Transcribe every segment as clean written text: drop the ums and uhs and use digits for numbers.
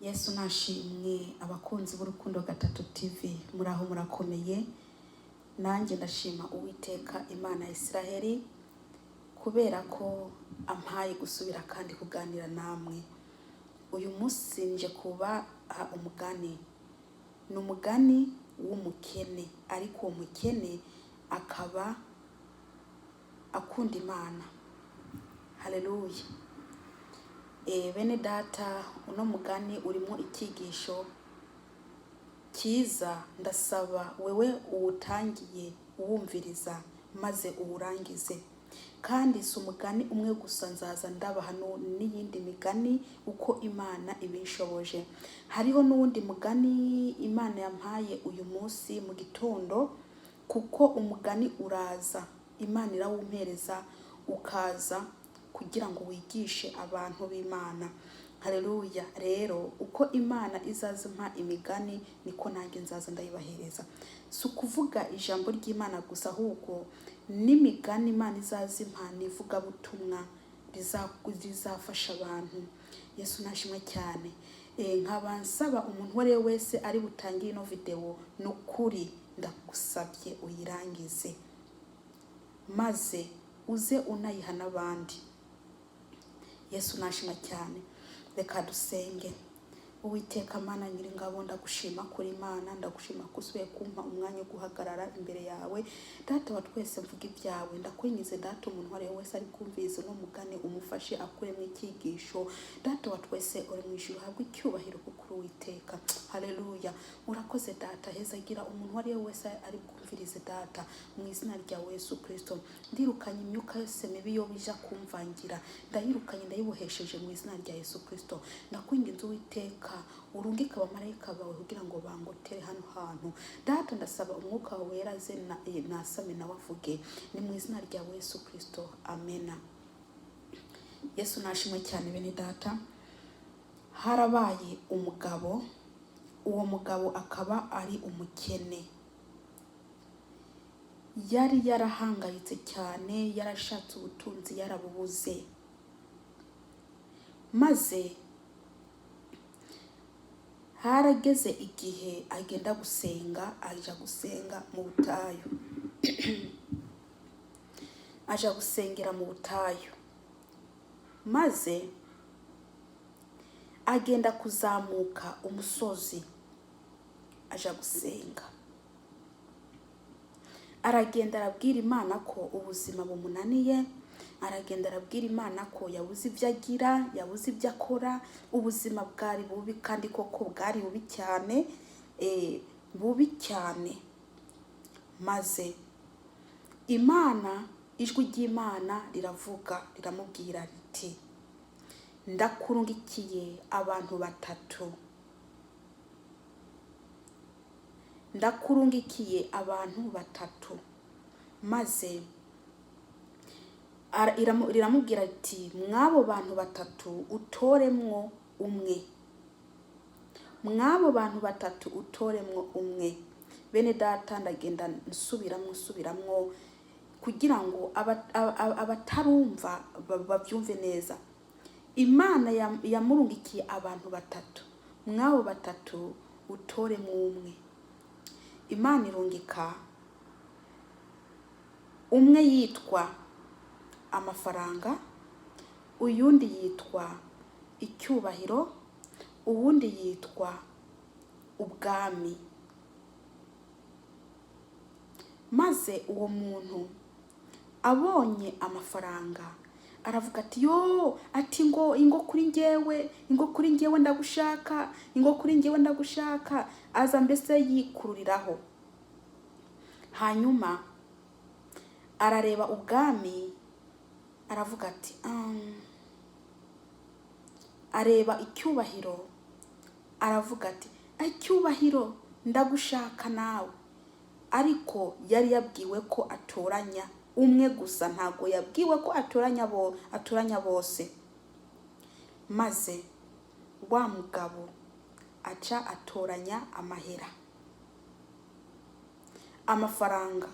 Yesu nashimwe abakunzi b'urukundo gatatu TV muraho murakomeye. Nanjye ndashima Uwiteka Imana ya Isiraheli kubera ko ampaye gusubira kandi kuganira namwe. Uyu munsi nje kuba umugani. Ni umugani w'umukene, ariko uwo mukene akaba akunda Imana. Haleluya. Bene data, uno mugani urimo ikigisho kiza. Ndasaba wewe uwutangiye uwumviriza maze uwurangize. Kandi si umugani umwe gusa, nzaza ndabaha n'iyindi migani uko Imana ibishoboje. Hariho n'uwundi mugani Imana yampaye uyu munsi mu gitondo, kuko umugani uraza Imana irawumpereza ukaza kugira ngo wigishe abantu b'Imana. Haleluya. Rero uko Imana izazimpa imigani niko nanjye nzaza ndayibahereza. Si ukuvuga ijambo ry'Imana gusa, ahubwo n'imigani Imana izazimpa nivuga butumwa rizafasha abantu. Yesu nashimwe cyane. Nkaba nsaba umuntu uwo ari we wese ari butangiye ino video, n'ukuri ndagusabye uyirangize maze uze unayiha n'abandi. Yesu nashimwe cyane. Reka dusenge. Uwiteka Mana nyiringabo, ndagushima kuri Imana, ndagushima kusubiye kumpa umwanya wo guhagarara imbere yawe. Data wa twese mvuga ibyawe, ndakwingize Data umuntu wari wese ari kumviriza no mugani umufashe akuremo ikigisho. Data wa twese uri mu ijuru, habwe icyubahiro kuko Uwiteka. Haleluya. Urakoze Data, heza gira umuntu wari wese ari kumviriza Data, mu izina rya Yesu Kristo. Ndirukanye imyuka yose mibi yo bija kumvangira, ndayirukanye ndayibohesheje mu izina rya Yesu Kristo. Ndakwinginze Uwiteka, urungika abamarayika bawe kugira ngo bangotere hano hantu. Data ndasaba umwuka wawe wera aze nasame nawe avuge, ni mu izina rya Yesu Kristo, amena. Yesu nashimwe cyane. Bene Data, harabaye umugabo, uwo mugabo akaba ari umukene. Yari yarahangayitse cyane, yarashatse ubutunzi yarabubuze, maze harageze igihe agenda gusenga, aja gusenga mu butayu. Aja gusengera mu butayu, maze agenda kuzamuka umusozi aja gusenga. Aragenda arabwira Imana ko ubuzima bumunaniye, aragenda arabwira Imana ko yabuze ibyo agira, yabuze ibyo akora, ubuzima bwari bubi, kandi koko bwari bubi cyane, bubi cyane. Maze Imana, ijwi ry'Imana riravuga, riramubwira riti, ndakurungikiye abantu batatu. Ndakurungikiye abantu batatu. Maze riramubwira riti, mwabo bantu batatu utoremwo umwe. Mwabo bantu batatu utoremwo umwe. Bene Data, ndagenda nsubiramwo kugira ngo abatarumva babyumve neza. Imana yamurungikiye abantu batatu, mwabo batatu utoremwo umwe. Imana irungika umwe yitwa amafaranga, uyundi yitwa icyubahiro, uwundi yitwa ubwami. Maze uwo muntu abonye amafaranga aravuga ati, yo, ati ingo kuri njyewe ndagushaka, ingo kuri njyewe ndagushaka. Aza mbese yikururiraho. Hanyuma arareba ubwami, aravuga ati, areba icyubahiro, aravuga ati, icyubahiro ndagushaka nawe. Ariko yari yabwiwe ko atoranya umwe gusa, ntago yabwiwe ko atoranya bose. Maze wa mugabo aca atoranya amahera, amafaranga.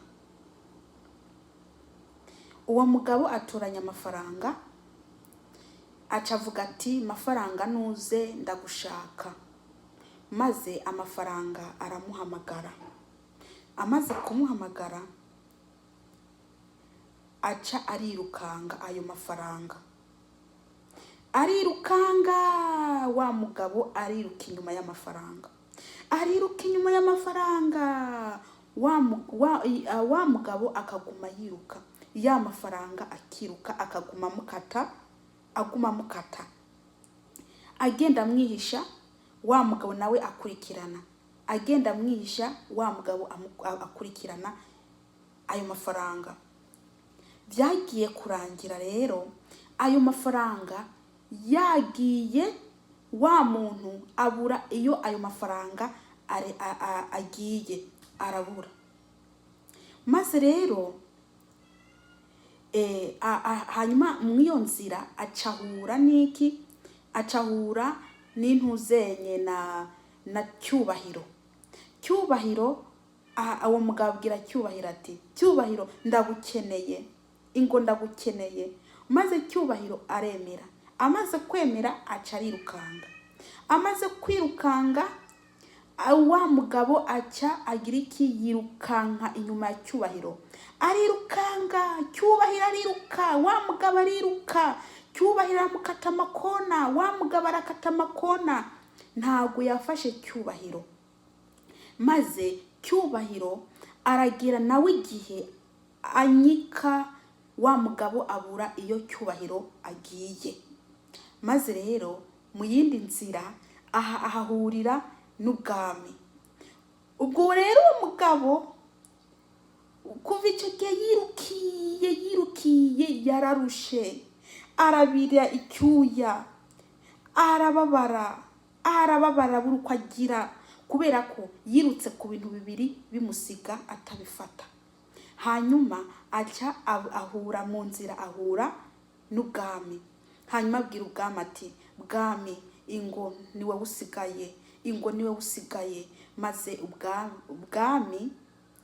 Uwo mugabo atoranya amafaranga, aca avuga ati mafaranga nuze ndagushaka. Maze amafaranga aramuhamagara. Amaze kumuhamagara aca arirukanga ayo mafaranga. Arirukanga, wa mugabo ariruka inyuma y'amafaranga. Ariruka inyuma y'amafaranga. Wa mugabo akaguma yiruka. Ya mafaranga akiruka akaguma mukata. Agenda amwihisha, wa mugabo nawe akurikirana. Agenda amwihisha, wa mugabo akurikirana ayo mafaranga. Byagiye kurangira rero ayo mafaranga yagiye, wa muntu abura iyo ayo mafaranga agiye, arabura. Maze rero hanyuma mwiyo nzira acahura n'iki? Acahura n'intuzenye na Cyubahiro. Cyubahiro, uwo mugabo abwira Cyubahiro ati Cyubahiro ndagukeneye, ingo ndagukeneye. Maze Cyubahiro aremera. Amaze kwemera aca arirukanga. Amaze kwirukanga, wa mugabo aca agira iki? Yirukanka inyuma ya Cyubahiro. Arirukanga, Cyubahiro ariruka, wa mugabo ariruka. Cyubahiro aramukata amakona, wa mugabo arakata amakona. Ntago yafashe Cyubahiro. Maze Cyubahiro aragira nawe igihe anyika, wa mugabo abura iyo Cyubahiro agiye. Maze rero mu yindi nzira ahahurira n'ubwami. Ubwo rero umugabo kuva icyo gihe yirukiye yararushe, arabira icyuya, arababara buri uko agira, kubera ko yirutse ku bintu bibiri bimusiga atabifata. Hanyuma aca ahura mu nzira, ahura n'ubwami. Hanyuma abwira ubwami ati bwami, ingo niwe usigaye, ingo niwe usigaye. Maze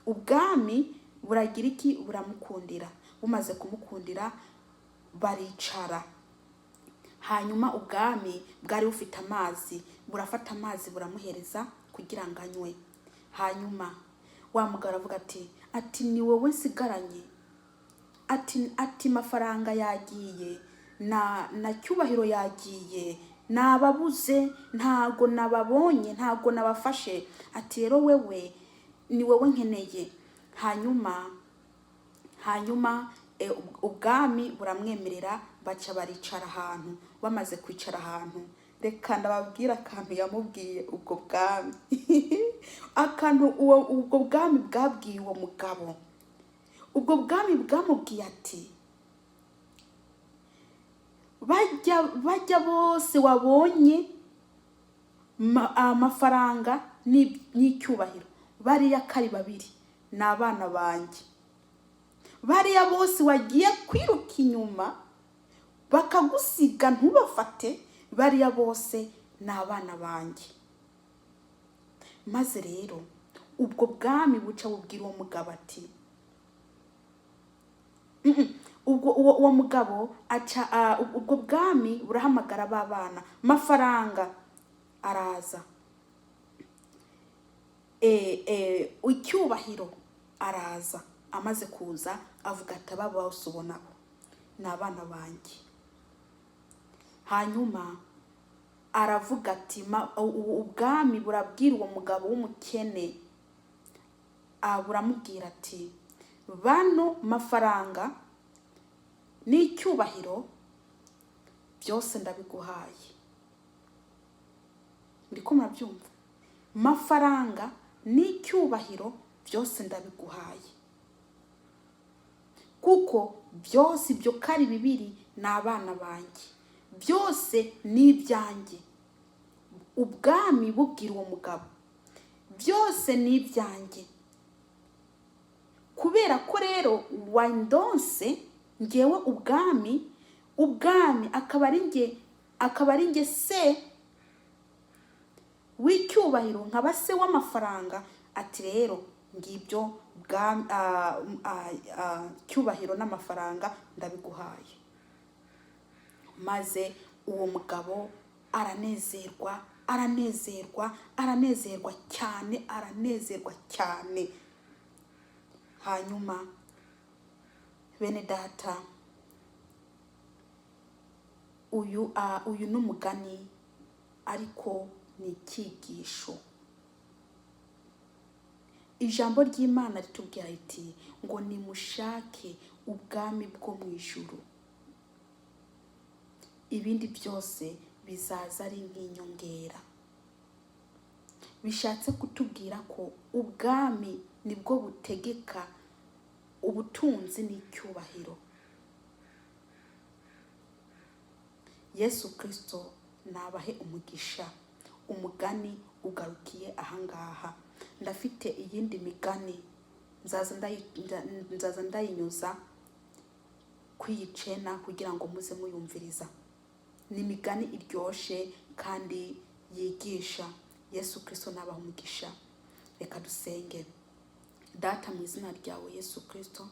ubwami buragira iki? Buramukundira. Bumaze kumukundira baricara. Hanyuma ubwami bwari bufite amazi, burafata amazi buramuhereza kugira ngo anywe. Hanyuma wa mugabo aravuga ati ni wowe nsigaranye. Ati mafaranga yagiye, na Cyubahiro yagiye, nababuze, ntago nababonye, ntago nabafashe. Ati rero wewe ni wowe nkeneye. Hanyuma ubwami buramwemerera, baca baricara ahantu. Bamaze kwicara ahantu, reka ndababwira akantu yamubwiye ubwo bwami. Ubwo bwami bwabwiye uwo mugabo. Ubwo bwami bwamubwiye ati bajya bose wabonye amafaranga n'icyubahiro, bariya kari babiri ni abana banjye. Bariya bose wagiye kwiruka inyuma bakagusiga ntubafate, bariya bose ni abana banjye. Maze rero ubwo bwami buca bubwira uwo mugabo ati uwo mugabo aca ubwo bwami burahamagara babana. Mafaranga araza, Icyubahiro araza. Amaze kuza avuga ati aba bose ubonabo ni abana banjye. Hanyuma aravuga ati ubwami burabwira uwo mugabo w'umukene, buramubwira ati bano mafaranga n'icyubahiro byose ndabiguhaye. Ndiko murabyumva? Mafaranga n'icyubahiro byose ndabiguhaye, kuko byose ibyo kari bibiri ni abana banjye, byose ni ibyanjye. Ubwami bubwira uwo mugabo byose ni ibyanjye, kubera ko rero wandonse ngewe ubwami akaba ari nge se w'icyubahiro, nkaba se w'amafaranga. Ati rero ngibyo cyubahiro n'amafaranga ndabiguhaye. Maze uwo mugabo aranezerwa cyane. Hanyuma bene data, uyu ni umugani ariko ni icyigisho. Ijambo ry'Imana ritubwira riti ngo nimushake ubwami bwo mu ijuru, ibindi byose bizaza ari nk'inyongera. Bishatse kutubwira ko ubwami nibwo butegeka ubutunzi n'icyubahiro. Yesu Kristo nabahe umugisha. Umugani ugarukiye ahangaha. Ndafite iyindi migani nzaza ndayinyuza kwiyicena kugira ngo muze muyumviriza. Ni imigani iryoshe kandi yigisha. Yesu Kristo nabahe umugisha. Reka dusenge. Data, mu izina ryawe Yesu Kristo,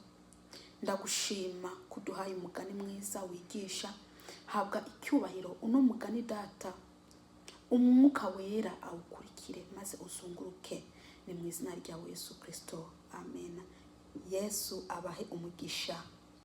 ndagushima kuduhaye umugani mwiza wigisha. Habwa icyubahiro uno mugani Data, umwuka wera awukurikire maze uzunguruke. Ni mu izina ryawe Yesu Kristo, amen. Yesu abahe umugisha.